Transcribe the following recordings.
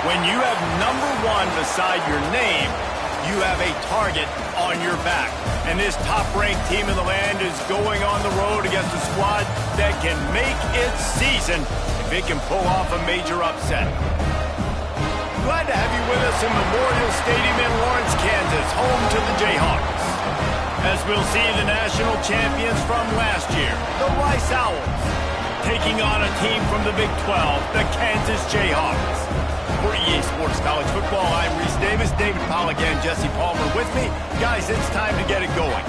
When you have #1 beside your name, you have a target on your back. And this top-ranked team in the land is going on the road against a squad that can make its season if it can pull off a major upset. Glad to have you with us in Memorial Stadium in Lawrence, Kansas, home to the Jayhawks. As we'll see the national champions from last year, the Rice Owls, taking on a team from the Big 12, the Kansas Jayhawks. For EA Sports College Football, I'm Reese Davis, David Pollack, and Jesse Palmer with me. Guys, it's time to get it going.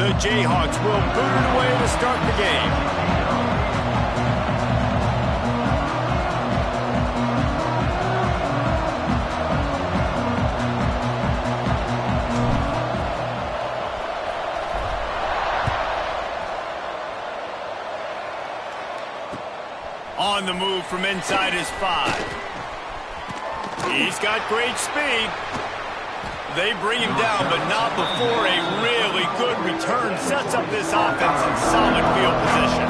The Jayhawks will boot it away to start the game. On the move from inside his 5. He's got great speed. They bring him down, but not before a really good return sets up this offense in solid field position.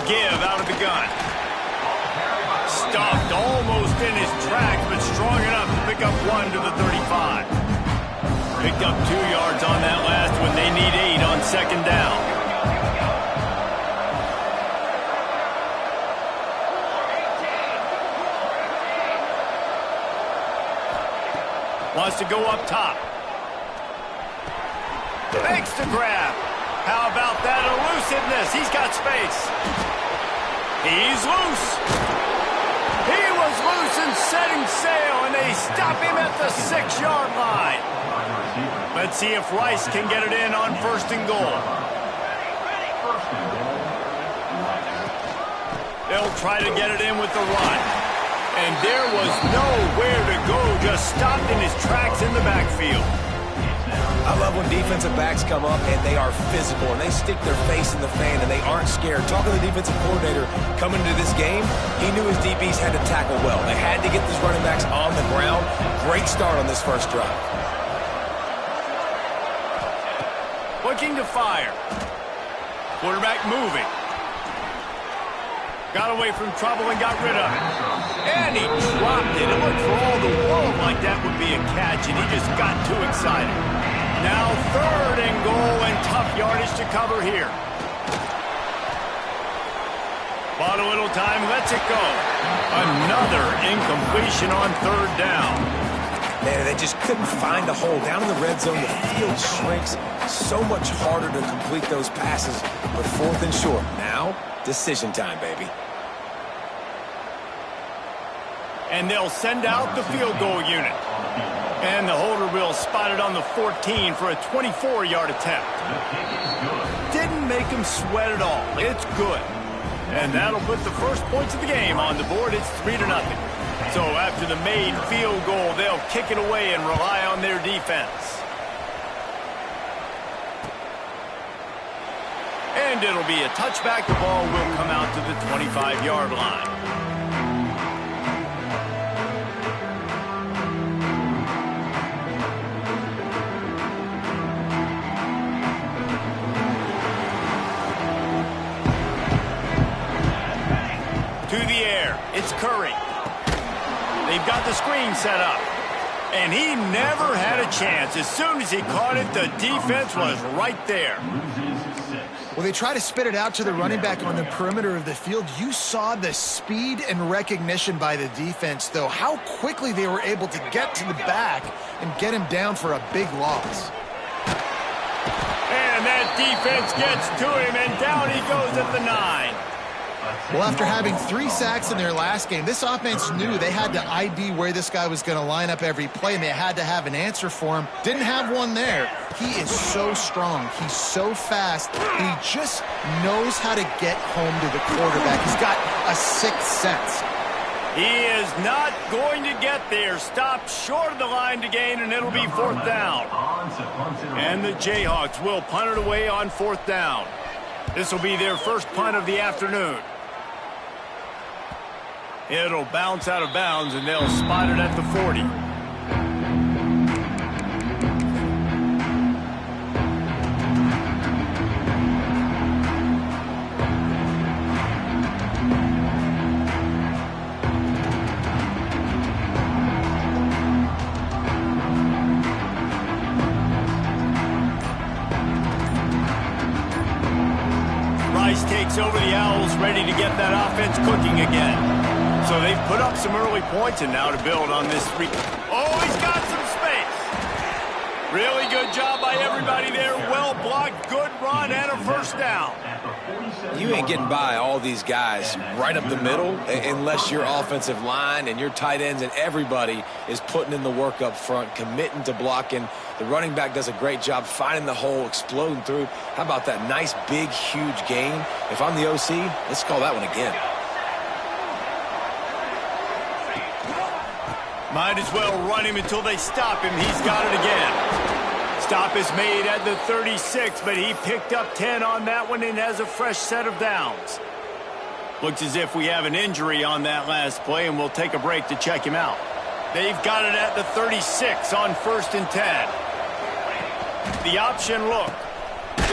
Give out of the gun. Stopped almost in his tracks, but strong enough to pick up 1 to the 35. Picked up 2 yards on that last one. They need 8 on second down. Wants to go up top. Makes the grab. How about that elusiveness? He's got space. He's loose. He was loose and setting sail, and they stop him at the 6-yard line. Let's see if Rice can get it in on 1st and goal. They'll try to get it in with the run. And there was nowhere to go, just stopped in his tracks in the backfield. I love when defensive backs come up and they are physical and they stick their face in the fan and they aren't scared. Talking to the defensive coordinator coming into this game, he knew his DBs had to tackle well. They had to get these running backs on the ground. Great start on this first drive. Looking to fire. Quarterback moving. Got away from trouble and got rid of it. And he dropped it. It looked for all the world like that would be a catch, and he just got too excited. Now 3rd and goal, and tough yardage to cover here. Bought a little time, lets it go. Another incompletion on 3rd down. Man, they just couldn't find a hole. Down in the red zone, the field shrinks. So much harder to complete those passes, but 4th and short. Now, decision time, baby. And they'll send out the field goal unit. And the holder will spot it on the 14 for a 24-yard attempt. Didn't make him sweat at all. It's good. And that'll put the first points of the game on the board. It's 3-0. So after the made field goal, they'll kick it away and rely on their defense. And it'll be a touchback. The ball will come out to the 25-yard line. To the air, it's Curry. They've got the screen set up. And he never had a chance. As soon as he caught it, the defense was right there. Well, they try to spit it out to the running back on the perimeter of the field. You saw the speed and recognition by the defense, though, how quickly they were able to get to the back and get him down for a big loss. And that defense gets to him, and down he goes at the 9. Well, after having 3 sacks in their last game, this offense knew they had to ID where this guy was going to line up every play, and they had to have an answer for him. Didn't have one there. He is so strong. He's so fast. He just knows how to get home to the quarterback. He's got a sixth sense. He is not going to get there. Stopped short of the line to gain, and it'll be 4th down. And the Jayhawks will punt it away on 4th down. This will be their first punt of the afternoon. It'll bounce out of bounds, and they'll spot it at the 40. Rice takes over the Owls, ready to get that offense cooking again. So they've put up some early points, and now to build on this. Oh, he's got some space. Really good job by everybody there. Well blocked, good run, and a first down. You ain't getting by all these guys right up the middle unless your offensive line and your tight ends and everybody is putting in the work up front, committing to blocking. The running back does a great job finding the hole, exploding through. How about that nice, big, huge gain? If I'm the OC, let's call that one again. Might as well run him until they stop him. He's got it again. Stop is made at the 36, but he picked up 10 on that one and has a fresh set of downs. Looks as if we have an injury on that last play, and we'll take a break to check him out. They've got it at the 36 on 1st and 10. The option look.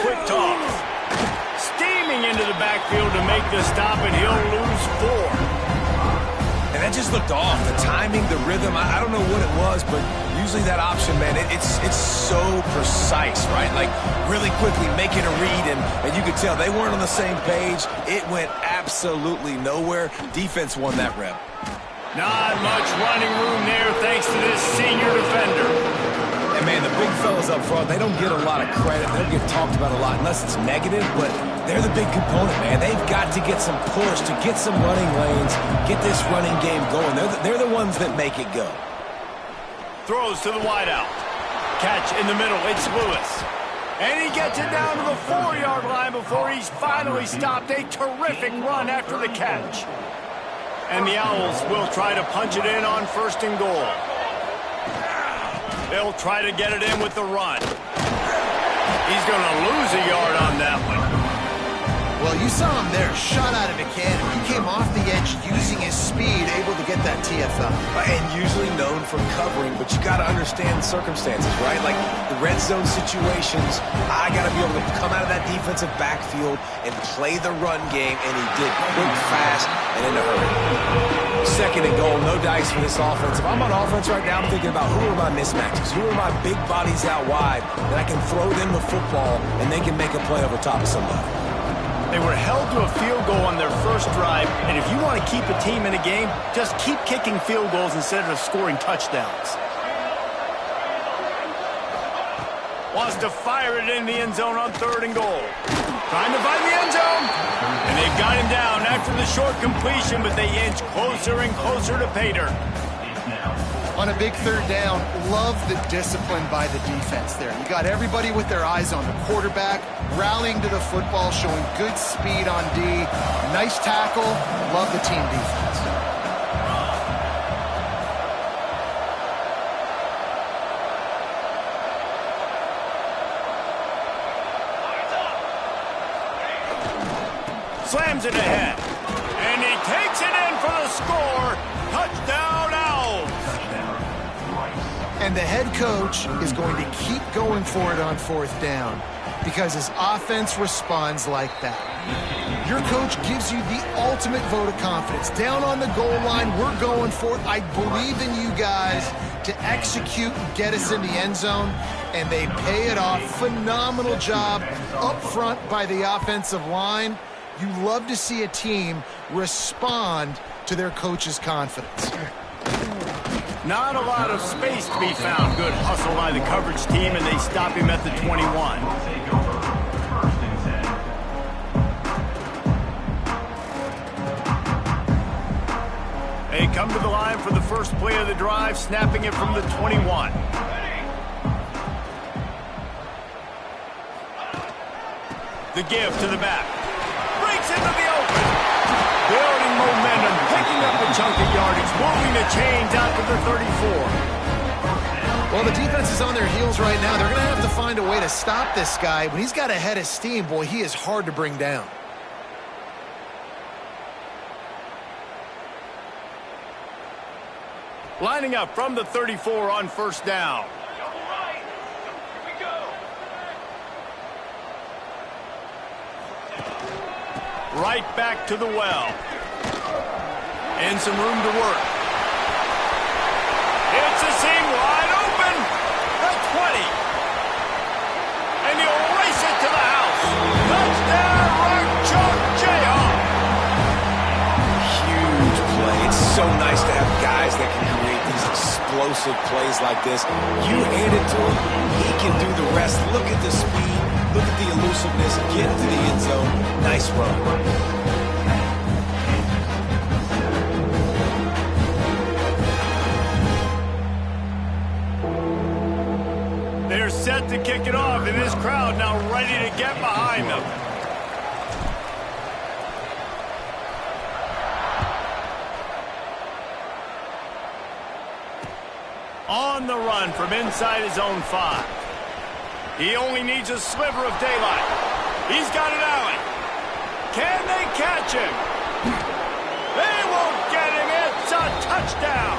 Quick toss. Steaming into the backfield to make the stop, and he'll lose 4. And that just looked off. The timing, the rhythm, I don't know what it was, but usually that option, man, it's so precise, right? Like, really quickly making a read, and you could tell they weren't on the same page. It went absolutely nowhere. Defense won that rep. Not much running room there thanks to this senior defender. And, man, the big fellas up front, they don't get a lot of credit. They don't get talked about a lot unless it's negative, but they're the big component, man. They've got to get some push, to get some running lanes, get this running game going. They're the ones that make it go. Throws to the wideout. Catch in the middle. It's Lewis. And he gets it down to the 4-yard line before he's finally stopped. A terrific run after the catch. And the Owls will try to punch it in on 1st and goal. They'll try to get it in with the run. He's going to lose a yard on that one. Well, you saw him there, shot out of a cannon. He came off the edge using his speed, able to get that TFL. And usually known for covering, but you got to understand circumstances, right? Like the red zone situations, I got to be able to come out of that defensive backfield and play the run game, and he did quick, fast, and in a hurry. 2nd and goal, no dice for this offense. If I'm on offense right now, I'm thinking about who are my mismatches, who are my big bodies out wide that I can throw them the football and they can make a play over top of somebody. They were held to a field goal on their first drive, and if you want to keep a team in a game, just keep kicking field goals instead of scoring touchdowns. Wants to fire it in the end zone on 3rd and goal. Trying to find the end zone. And they've got him down after the short completion, but they inch closer and closer to pay dirt. On a big 3rd down, love the discipline by the defense there. You got everybody with their eyes on the quarterback, rallying to the football, showing good speed on D. Nice tackle. Love the team defense. Slams it ahead. And he takes it in for the score. Touchdown, Owls. And the head coach is going to keep going for it on 4th down because his offense responds like that. Your coach gives you the ultimate vote of confidence. Down on the goal line, we're going for it. I believe in you guys to execute and get us in the end zone, and they pay it off. Phenomenal job up front by the offensive line. You love to see a team respond to their coach's confidence. Not a lot of space to be found. Good hustle by the coverage team, and they stop him at the 21. come to the line for the first play of the drive, snapping it from the 21. The give to the back. Breaks into the open. Building momentum, picking up a chunk of yardage, moving the chains out to the 34. Well, the defense is on their heels right now. They're going to have to find a way to stop this guy. When he's got a head of steam, boy, he is hard to bring down. Lining up from the 34 on first down. Right back to the well. And some room to work. It's a seam wide open. The 20. And he'll race it to the house. Touchdown, Rock Chalk Jayhawk. Huge play. It's so nice to have guys that can create these explosive plays like this. You hand it to him, he can do the rest. Look at the speed. Look at the elusiveness. Get into the end zone. Nice run. They're set to kick it off, and this crowd now ready to get behind them. On the run from inside his own 5. He only needs a sliver of daylight. He's got an alley. Can they catch him? They won't get him. It's a touchdown.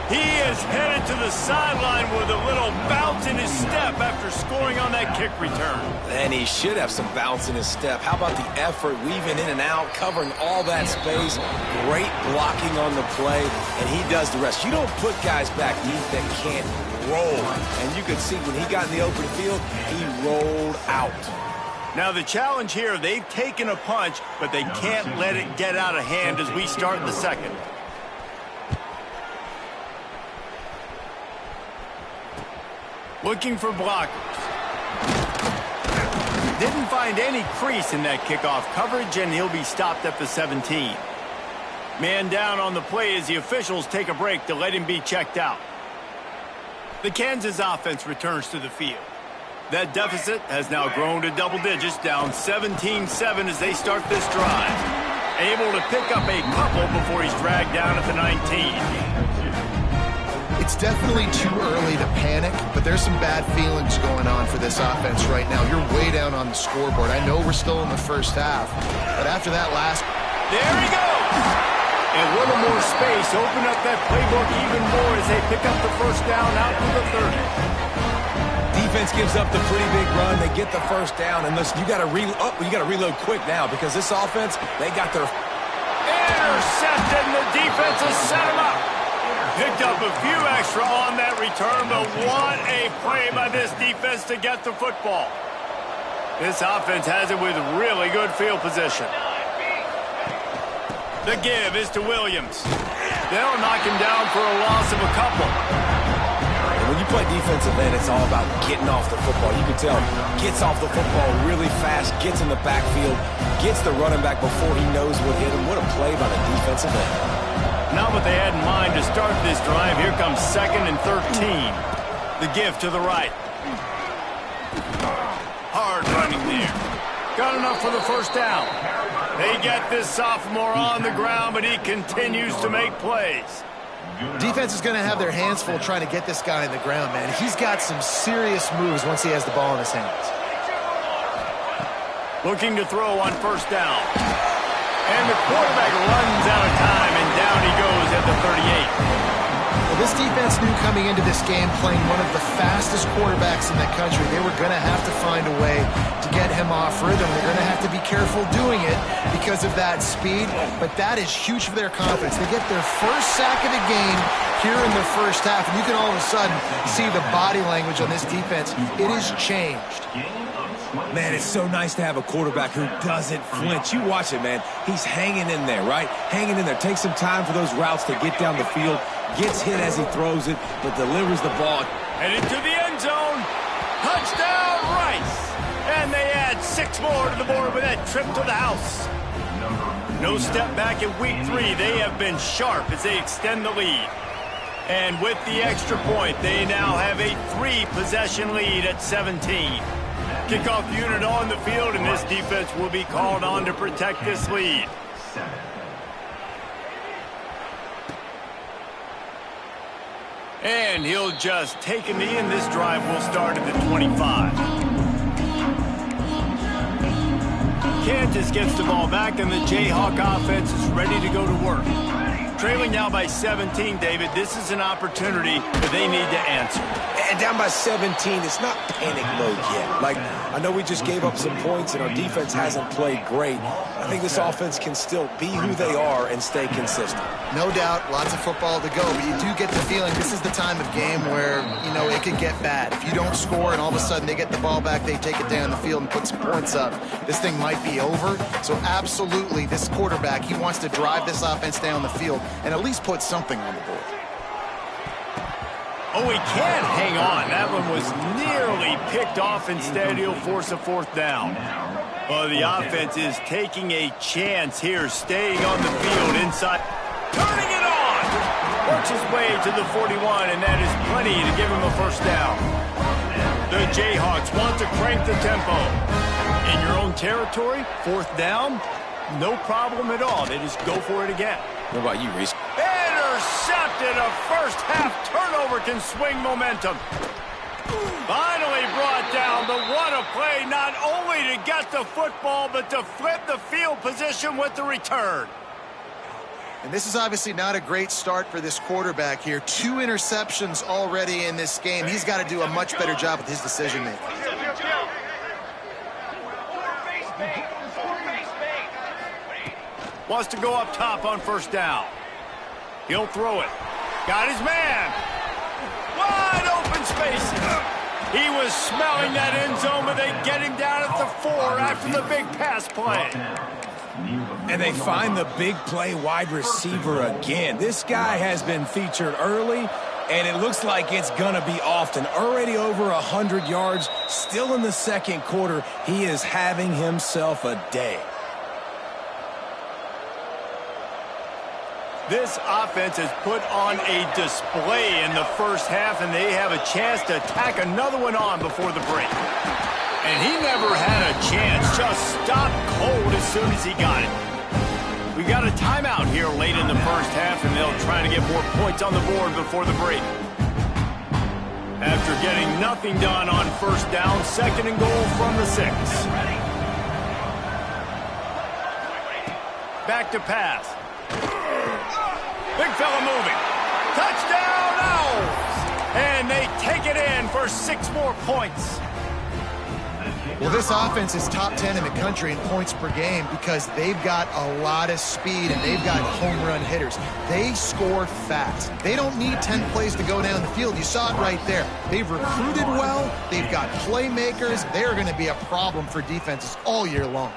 He is headed to the sideline with a little bounce in his step after scoring on that kick return. And he should have some bounce in his step. How about the effort, weaving in and out, covering all that space. Great blocking on the play, and he does the rest. You don't put guys back deep that can't roll. And you could see when he got in the open field, he rolled out. Now the challenge here, they've taken a punch, but they can't let it get out of hand as we start the second. Looking for blockers. Didn't find any crease in that kickoff coverage, and he'll be stopped at the 17. Man down on the play as the officials take a break to let him be checked out. The Kansas offense returns to the field. That deficit has now grown to double digits, down 17-7 as they start this drive. Able to pick up a couple before he's dragged down at the 19. It's definitely too early to panic, but there's some bad feelings going on for this offense right now. You're way down on the scoreboard. I know we're still in the first half, but after that last... There he goes! And a little more space, open up that playbook even more as they pick up the first down out to the 30. Defense gives up the pretty big run. They get the first down, and listen, you got to reload quick now because this offense, they got their... Intercepted, and the defense has set him up. Picked up a few extra on that return, but what a play by this defense to get the football. This offense has it with really good field position. The give is to Williams. They'll knock him down for a loss of a couple. And when you play defensive end, it's all about getting off the football. You can tell gets off the football really fast, gets in the backfield, gets the running back before he knows what hit him. What a play by the defensive end. Not what they had in mind to start this drive. Here comes 2nd and 13. The give to the right. Hard running there. Got enough for the first down. They get this sophomore on the ground, but he continues to make plays. Defense is going to have their hands full trying to get this guy in the ground, man. He's got some serious moves once he has the ball in his hands. Looking to throw on first down. And the quarterback runs out of time, and down he goes at the 38. Well, this defense knew coming into this game, playing one of the fastest quarterbacks in the country, they were going to have to find a way to get him off rhythm. They're going to have to be careful doing it because of that speed, but that is huge for their confidence. They get their first sack of the game here in the first half, and you can all of a sudden see the body language on this defense. It has changed. Man, it's so nice to have a quarterback who doesn't flinch. You watch it, man. He's hanging in there, right? Hanging in there. Takes some time for those routes to get down the field. Gets hit as he throws it, but delivers the ball. And into the end zone. Touchdown, Rice. And they add 6 more to the board with that trip to the house. No step back in week 3. They have been sharp as they extend the lead. And with the extra point, they now have a 3-possession lead at 17. Kickoff unit on the field, and this defense will be called on to protect this lead. And he'll just take a knee, and this drive will start at the 25. Kansas gets the ball back, and the Jayhawk offense is ready to go to work. Trailing now by 17, David. This is an opportunity that they need to answer. And down by 17, it's not panic mode yet. Like, I know we just gave up some points and our defense hasn't played great. I think this offense can still be who they are and stay consistent. No doubt, lots of football to go, but you do get the feeling this is the time of game where, you know, it could get bad. If you don't score and all of a sudden they get the ball back, they take it down the field and put some points up, this thing might be over. So absolutely, this quarterback, he wants to drive this offense down the field and at least put something on the board. Oh, he can't hang on. That one was nearly picked off. Instead, he'll force a 4th down. Well, the offense is taking a chance here, staying on the field inside. Turning it on! Works his way to the 41, and that is plenty to give him a 1st down. The Jayhawks want to crank the tempo. In your own territory, 4th down, no problem at all. They just go for it again. What about you, Reese? Intercepted. A first-half turnover can swing momentum. Finally brought down, but what a play, not only to get the football, but to flip the field position with the return. And this is obviously not a great start for this quarterback here. 2 interceptions already in this game. He's got to do a much better job with his decision-making. Wants to go up top on 1st down. He'll throw it. Got his man. Wide open space. He was smelling that end zone, but they get him down at the 4 after the big pass play. And they find the big play wide receiver again. This guy has been featured early, and it looks like it's going to be often. Already over 100 yards, still in the 2nd quarter. He is having himself a day. This offense has put on a display in the 1st half, and they have a chance to tack another one on before the break. And he never had a chance, just stopped cold as soon as he got it. We got a timeout here late in the 1st half, and they'll try to get more points on the board before the break. After getting nothing done on 1st down, 2nd and goal from the 6. Back to pass. Big fella moving. Touchdown, Owls! And they take it in for 6 more points. Well, this offense is top 10 in the country in points per game because they've got a lot of speed and they've got home run hitters. They score fast. They don't need 10 plays to go down the field. You saw it right there. They've recruited well. They've got playmakers. They're going to be a problem for defenses all year long.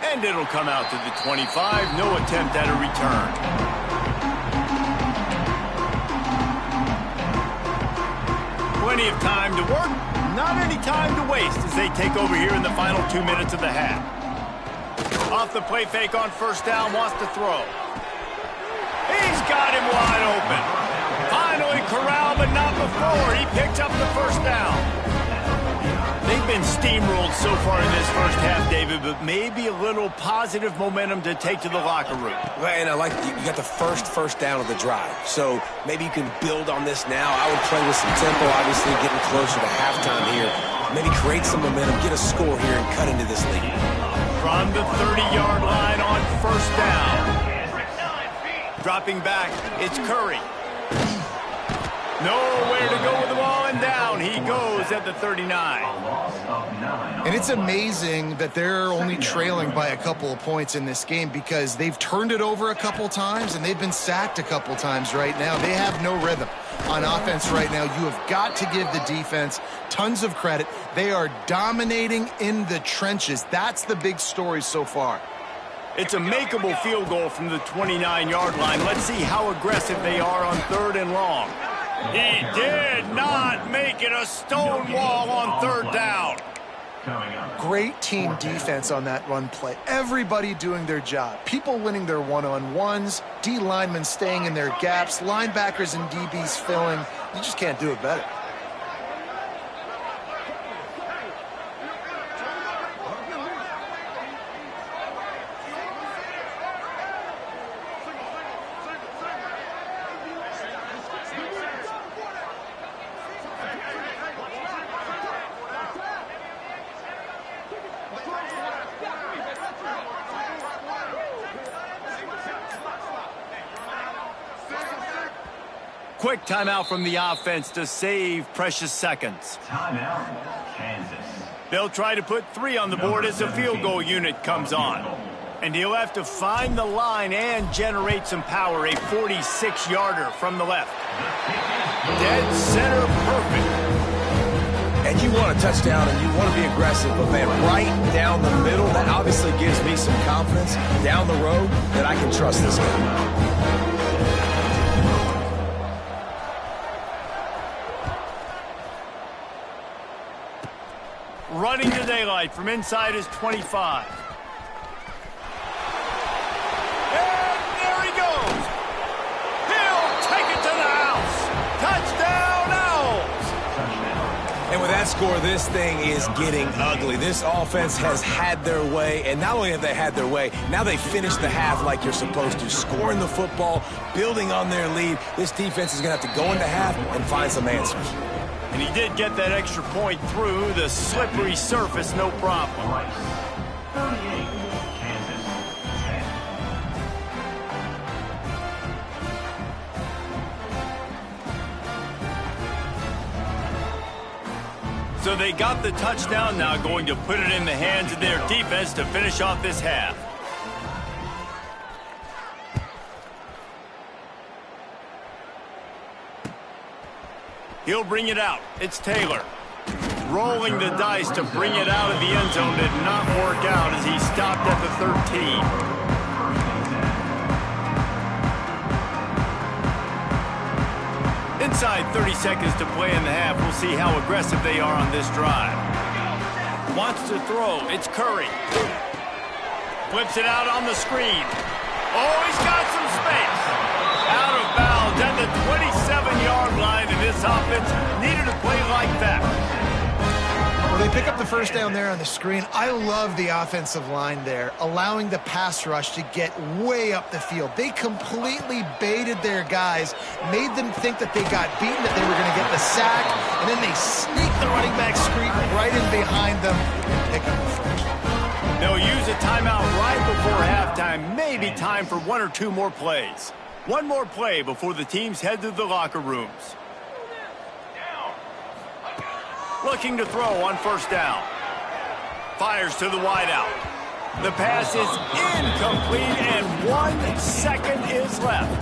And it'll come out to the 25. No attempt at a return. Plenty of time to work. Not any time to waste as they take over here in the final 2 minutes of the half. Off the play fake on 1st down. Wants to throw. He's got him wide open. Finally corralled, but not before. He picked up the 1st down. They've been steamrolled so far in this 1st half, David, but maybe a little positive momentum to take to the locker room. And I like you got the first down of the drive. So maybe you can build on this now. I would play with some tempo, obviously getting closer to halftime here. Maybe create some momentum, get a score here, and cut into this lead. From the 30-yard line on 1st down. Dropping back, it's Curry. Nowhere to go with the ball, and down he goes at the 39. And it's amazing that they're only trailing by a couple of points in this game because they've turned it over a couple times and they've been sacked a couple times right now. They have no rhythm on offense right now. You have got to give the defense tons of credit. They are dominating in the trenches. That's the big story so far. It's a makeable field goal from the 29-yard line. Let's see how aggressive they are on 3rd and long. He did not make it a stone wall on 3rd down. great team defense on that run play. Everybody doing their job. People winning their one-on-ones, D linemen staying in their gaps, linebackers and DBs filling. You just can't do it better. Quick timeout from the offense to save precious seconds. Timeout, Kansas. They'll try to put 3 on the board as the field goal unit comes on. And he'll have to find the line and generate some power. A 46-yarder from the left. Dead center perfect. And you want a touchdown and you want to be aggressive, but man, right down the middle, that obviously gives me some confidence down the road that I can trust this guy. Running to daylight from inside his 25. And there he goes. He'll take it to the house. Touchdown, Owls. And with that score, this thing is getting ugly. This offense has had their way, and not only have they had their way, now they finished the half like you're supposed to, scoring the football, building on their lead. This defense is going to have to go into half and find some answers. And he did get that extra point through the slippery surface, no problem. 38, Kansas 10. So they got the touchdown, now going to put it in the hands of their defense to finish off this half. He'll bring it out. It's Taylor. Rolling the dice to bring it out of the end zone did not work out as he stopped at the 13. Inside 30 seconds to play in the half. We'll see how aggressive they are on this drive. Wants to throw. It's Curry. Flips it out on the screen. Oh, he's got some space. Out of bounds at the 27-yard line, and this offense needed a play like that. Well, they pick up the first down there on the screen. I love the offensive line there, allowing the pass rush to get way up the field. They completely baited their guys, made them think that they got beaten, that they were going to get the sack, and then they sneak the running back screen right in behind them and pick up the first. They'll use a timeout right before halftime. Maybe time for 1 or 2 more plays. One more play before the teams head to the locker rooms. Looking to throw on first down. Fires to the wideout. The pass is incomplete, and 1 second is left.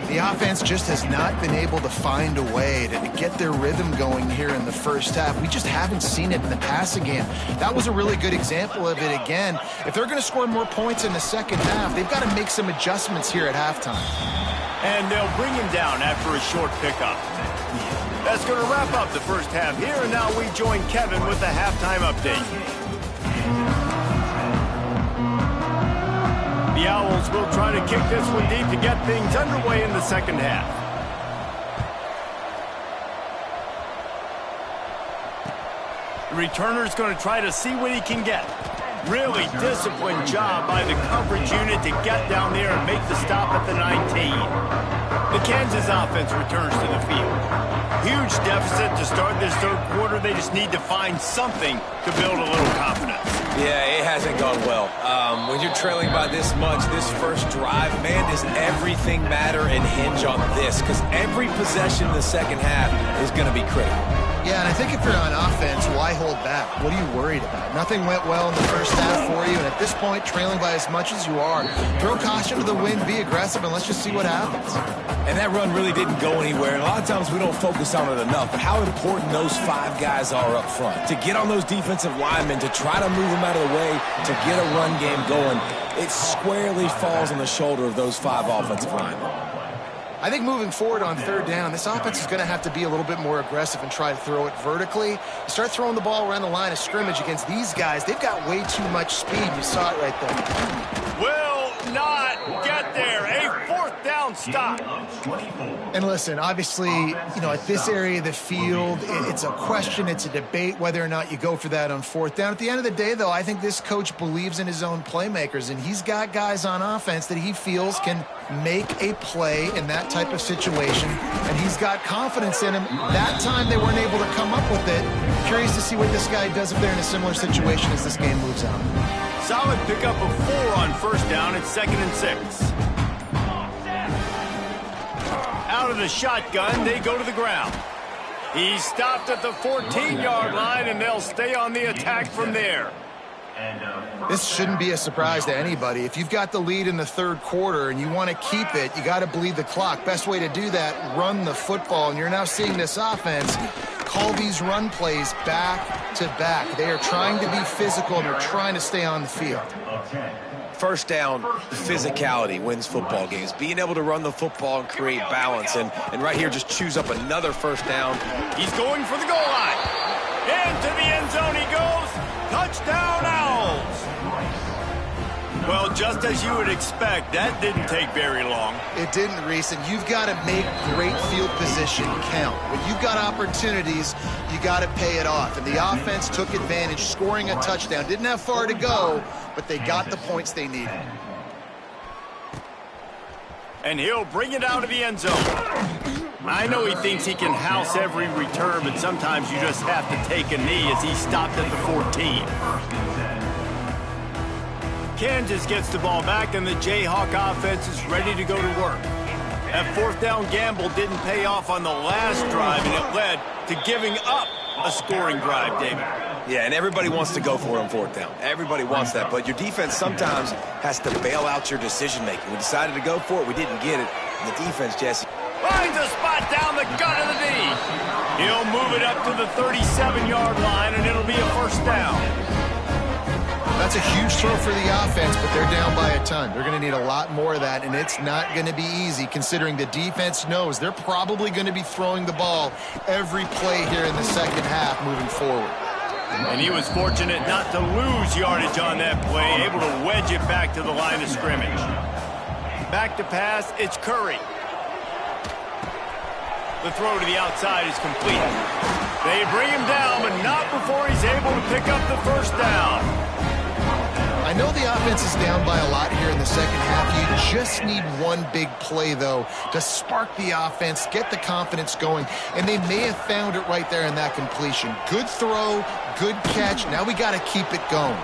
The offense just has not been able to find a way to get their rhythm going here in the first half. We just haven't seen it in the passing game. That was a really good example of it again. If they're going to score more points in the second half, they've got to make some adjustments here at halftime. And they'll bring him down after a short pickup. That's going to wrap up the first half here, and now we join Kevin with the halftime update. The Owls will try to kick this one deep to get things underway in the second half. The returner's going to try to see what he can get. Really disciplined job by the coverage unit to get down there and make the stop at the 19. The Kansas offense returns to the field. Huge deficit to start this third quarter. They just need to find something to build a little confidence. Yeah, it hasn't gone well. When you're trailing by this much, this first drive, man, does everything matter and hinge on this? Because every possession in the second half is going to be critical. Yeah, and I think if you're on offense, why hold back? What are you worried about? Nothing went well in the first half for you, and at this point, trailing by as much as you are, throw caution to the wind, be aggressive, and let's just see what happens. And that run really didn't go anywhere, and a lot of times we don't focus on it enough, but how important those 5 guys are up front. To get on those defensive linemen, to try to move them out of the way, to get a run game going, it squarely falls on the shoulder of those 5 offensive linemen. I think moving forward on third down, this offense is going to have to be a little bit more aggressive and try to throw it vertically. You start throwing the ball around the line of scrimmage against these guys, they've got way too much speed. You saw it right there. Will not get there. A fourth down stop. And listen, obviously, you know, at this area of the field, it's a question, it's a debate whether or not you go for that on fourth down. At the end of the day, though, I think this coach believes in his own playmakers, and he's got guys on offense that he feels can make a play in that type of situation, and he's got confidence in him. That time they weren't able to come up with it. Curious to see what this guy does if they're in a similar situation as this game moves on. Solid pickup of 4 on first down at 2nd and 6. Out of the shotgun, they go to the ground. He's stopped at the 14-yard line, and they'll stay on the attack from there. This shouldn't be a surprise to anybody. If you've got the lead in the third quarter and you want to keep it, you got to bleed the clock. Best way to do that, run the football. And you're now seeing this offense call these run plays back to back. They are trying to be physical, and they're trying to stay on the field. First down, physicality wins football games. Being able to run the football and create balance. And right here, just choose up another first down. He's going for the goal line. Into the end zone he goes. Touchdown, Owls. Well, just as you would expect, that didn't take very long. It didn't, Reese, and you've got to make great field position count. When you've got opportunities, you got to pay it off. And the offense took advantage, scoring a touchdown. Didn't have far to go, but they got the points they needed. And he'll bring it out of the end zone. I know he thinks he can house every return, but sometimes you just have to take a knee as he stopped at the 14. Kansas gets the ball back, and the Jayhawk offense is ready to go to work. That fourth down gamble didn't pay off on the last drive, and it led to giving up a scoring drive, David. Yeah, and everybody wants to go for it on fourth down. Everybody wants that, but your defense sometimes has to bail out your decision-making. We decided to go for it. We didn't get it. And the defense, Jesse, finds a spot down the gut of the knee. He'll move it up to the 37-yard line, and it'll be a first down. That's a huge throw for the offense, but they're down by a ton. They're going to need a lot more of that, and it's not going to be easy considering the defense knows they're probably going to be throwing the ball every play here in the second half moving forward. And he was fortunate not to lose yardage on that play, able to wedge it back to the line of scrimmage. Back to pass, it's Curry. The throw to the outside is complete. They bring him down, but not before he's able to pick up the first down. I know the offense is down by a lot here in the second half. You just need one big play, though, to spark the offense, get the confidence going, and they may have found it right there in that completion. Good throw, good catch. Now we got to keep it going.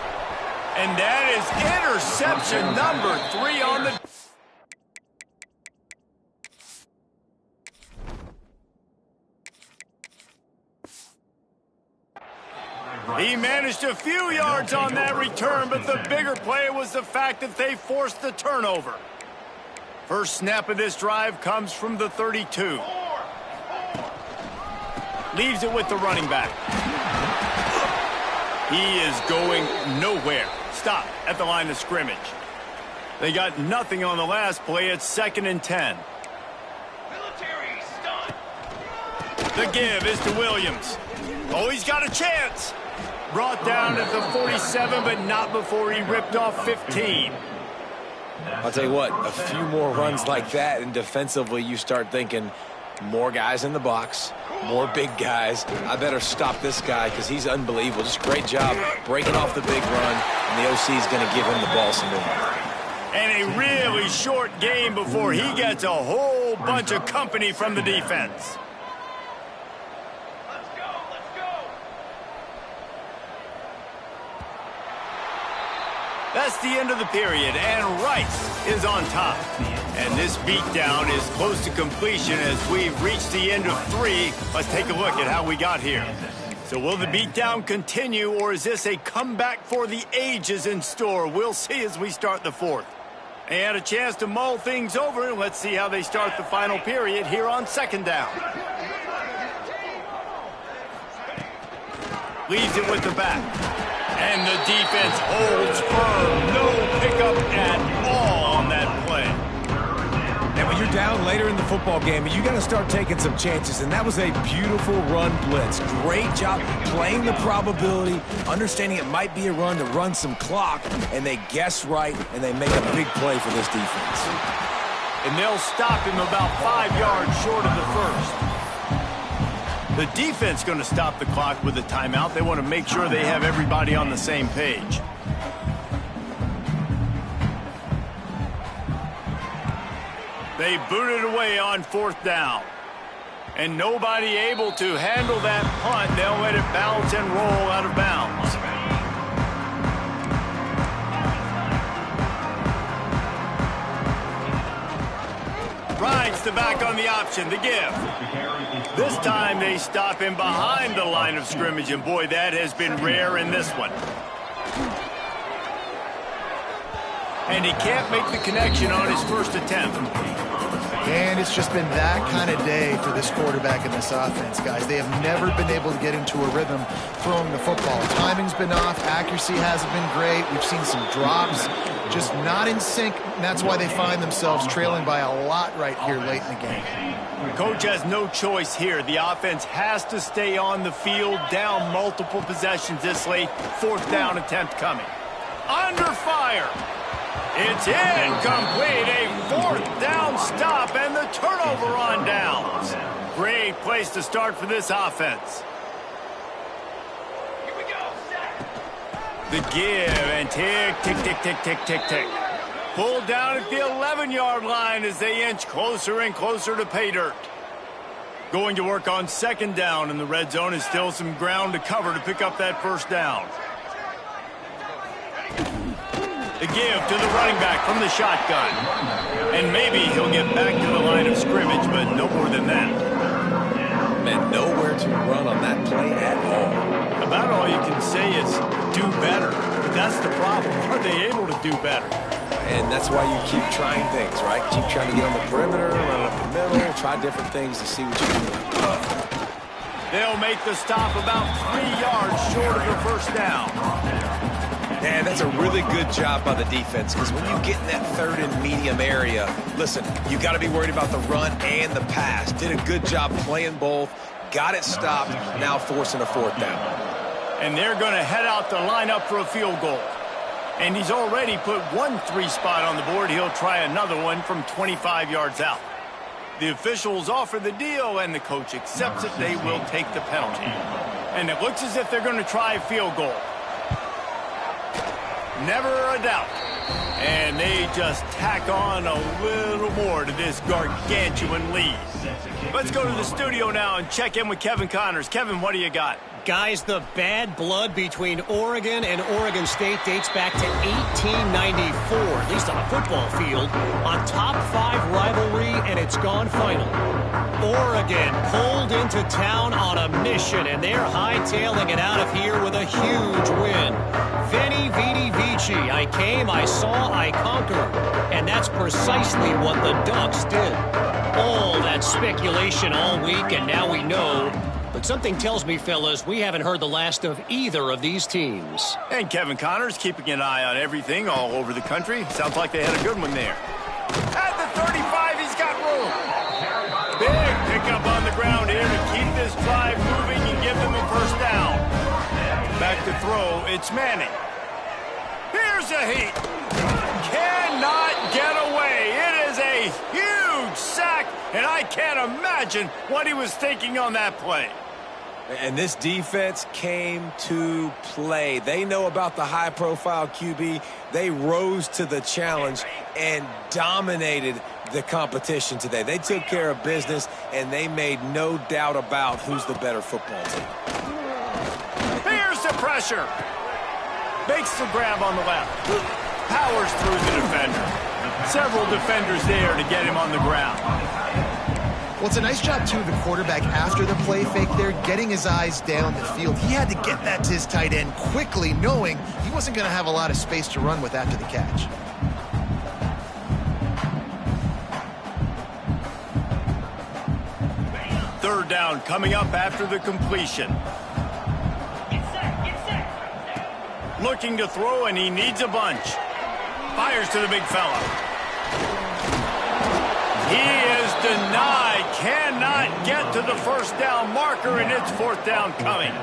And that is interception number 3 on the... He managed a few yards on that return, but the bigger play was the fact that they forced the turnover. First snap of this drive comes from the 32. Leaves it with the running back. He is going nowhere. Stop at the line of scrimmage. They got nothing on the last play. It's 2nd and 10. The give is to Williams. Oh, he's got a chance. Brought down at the 47, but not before he ripped off 15. I'll tell you what, a few more runs like that, and defensively you start thinking more guys in the box, more big guys. I better stop this guy because he's unbelievable. Just great job breaking off the big run, and the OC is going to give him the ball some more. And a really short game before he gets a whole bunch of company from the defense. That's the end of the period, and Rice is on top. And this beatdown is close to completion as we've reached the end of 3. Let's take a look at how we got here. So will the beatdown continue, or is this a comeback for the ages in store? We'll see as we start the 4th. They had a chance to mull things over. Let's see how they start the final period here on 2nd down. Leaves it with the back. And the defense holds firm. No pickup at all on that play. And when you're down later in the football game, you got to start taking some chances, and that was a beautiful run blitz. Great job playing the probability, understanding it might be a run to run some clock, and they guess right, and they make a big play for this defense. And they'll stop him about 5 yards short of the first. The defense going to stop the clock with a timeout. They want to make sure they have everybody on the same page. They booted away on 4th down. And nobody able to handle that punt. They'll let it bounce and roll out of bounds. Rides the back on the option, the give. This time they stop him behind the line of scrimmage, and boy, that has been rare in this one. And he can't make the connection on his first attempt. And it's just been that kind of day for this quarterback in this offense, guys. They have never been able to get into a rhythm throwing the football. Timing's been off. Accuracy hasn't been great. We've seen some drops, just not in sync, and that's why they find themselves trailing by a lot right here late in the game. Coach has no choice here. The offense has to stay on the field, down multiple possessions this late. 4th down attempt coming. Under fire. It's incomplete. A 4th down stop and the turnover on downs. Great place to start for this offense. Here we go. The give and tick, tick, tick, tick, tick, tick, tick. Pulled down at the 11-yard line as they inch closer and closer to pay dirt. Going to work on 2nd down, and the red zone is still some ground to cover to pick up that 1st down. The give to the running back from the shotgun. And maybe he'll get back to the line of scrimmage, but no more than that. And nowhere to run on that play at all. About all you can say is do better. But that's the problem. Are they able to do better? And that's why you keep trying things, right? Keep trying to get on the perimeter, run up the middle, try different things to see what you can do. They'll make the stop about 3 yards short of the 1st down. And that's a really good job by the defense, because when you get in that 3rd and medium area, listen, you got to be worried about the run and the pass. Did a good job playing both, got it stopped, now forcing a 4th down. And they're going to head out to line up for a field goal. And he's already put 1 3 spot on the board. He'll try another one from 25 yards out. The officials offer the deal, and the coach accepts it. They will take the penalty. And it looks as if they're going to try a field goal. Never a doubt. And they just tack on a little more to this gargantuan lead. Let's go to the studio now and check in with Kevin Connors. Kevin, what do you got? Guys, the bad blood between Oregon and Oregon State dates back to 1894, at least on a football field, a top 5 rivalry, and it's gone final. Oregon pulled into town on a mission, and they're hightailing it out of here with a huge win. Veni, Vidi, Vici. I came, I saw, I conquered. And that's precisely what the Ducks did. All that speculation all week, and now we know. But something tells me, fellas, we haven't heard the last of either of these teams. And Kevin Connors keeping an eye on everything all over the country. Sounds like they had a good one there. At the 35, he's got room. Big pickup on the ground here to keep this drive moving and give them a 1st down. Back to throw, it's Manning. Here's a heat. Cannot get away. It is a huge sack, and I can't imagine what he was thinking on that play. And this defense came to play. They know about the high-profile QB. They rose to the challenge and dominated the competition today. They took care of business, and they made no doubt about who's the better football team. Here's the pressure. Makes the grab on the left. Powers through the defender. Several defenders there to get him on the ground. Well, it's a nice job, too, of the quarterback after the play fake there, getting his eyes down the field. He had to get that to his tight end quickly, knowing he wasn't going to have a lot of space to run with after the catch. Third down coming up after the completion. Looking to throw, and he needs a bunch. Fires to the big fella. He denied. Cannot get to the first down marker, and it's fourth down coming.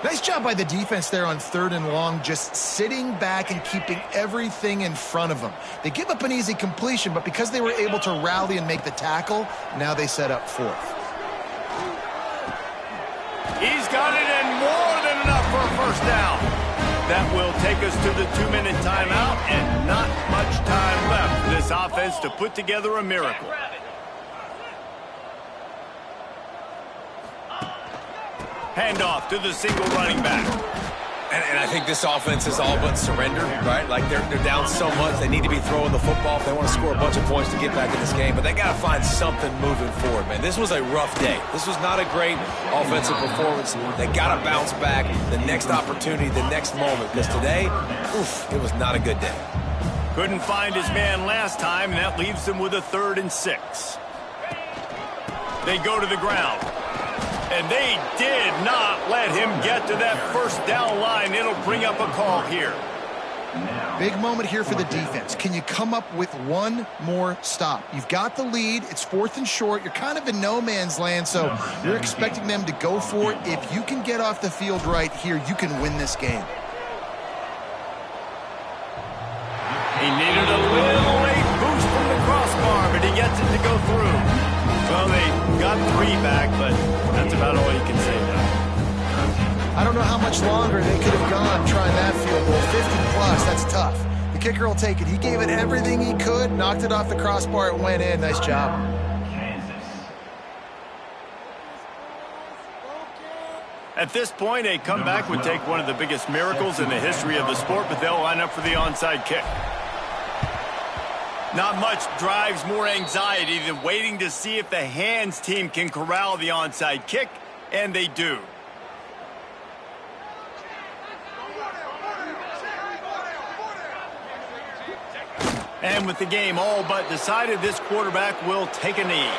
Nice job by the defense there on 3rd and long, just sitting back and keeping everything in front of them. They give up an easy completion, but because they were able to rally and make the tackle, now they set up 4th. He's got it, and more than enough for a first down. That will take us to the 2-minute timeout, and not much time left for this offense to put together a miracle. Handoff to the single running back. And I think this offense is all but surrendered, right? Like they're down so much, they need to be throwing the football if they want to score a bunch of points to get back in this game. But they got to find something moving forward, man. This was a rough day. This was not a great offensive performance. They got to bounce back the next opportunity, the next moment. Because today, it was not a good day. Couldn't find his man last time, and that leaves them with a 3rd and 6. They go to the ground. And they did not let him get to that first down line. It'll bring up a call here. Big moment here for the defense. Can you come up with one more stop? You've got the lead. It's 4th and short. You're kind of in no man's land, so you're expecting them to go for it. If you can get off the field right here, you can win this game. He needed a little late boost from the crossbar, but he gets it to go through. Well, they got 3 back, but that's about all you can say now. I don't know how much longer they could have gone trying that field goal. 50+, that's tough. The kicker will take it. He gave it everything he could, knocked it off the crossbar, it went in. Nice job. At this point, a comeback would take one of the biggest miracles in the history of the sport, but they'll line up for the onside kick. Not much drives more anxiety than waiting to see if the hands team can corral the onside kick, and they do. And with the game all but decided, this quarterback will take a knee.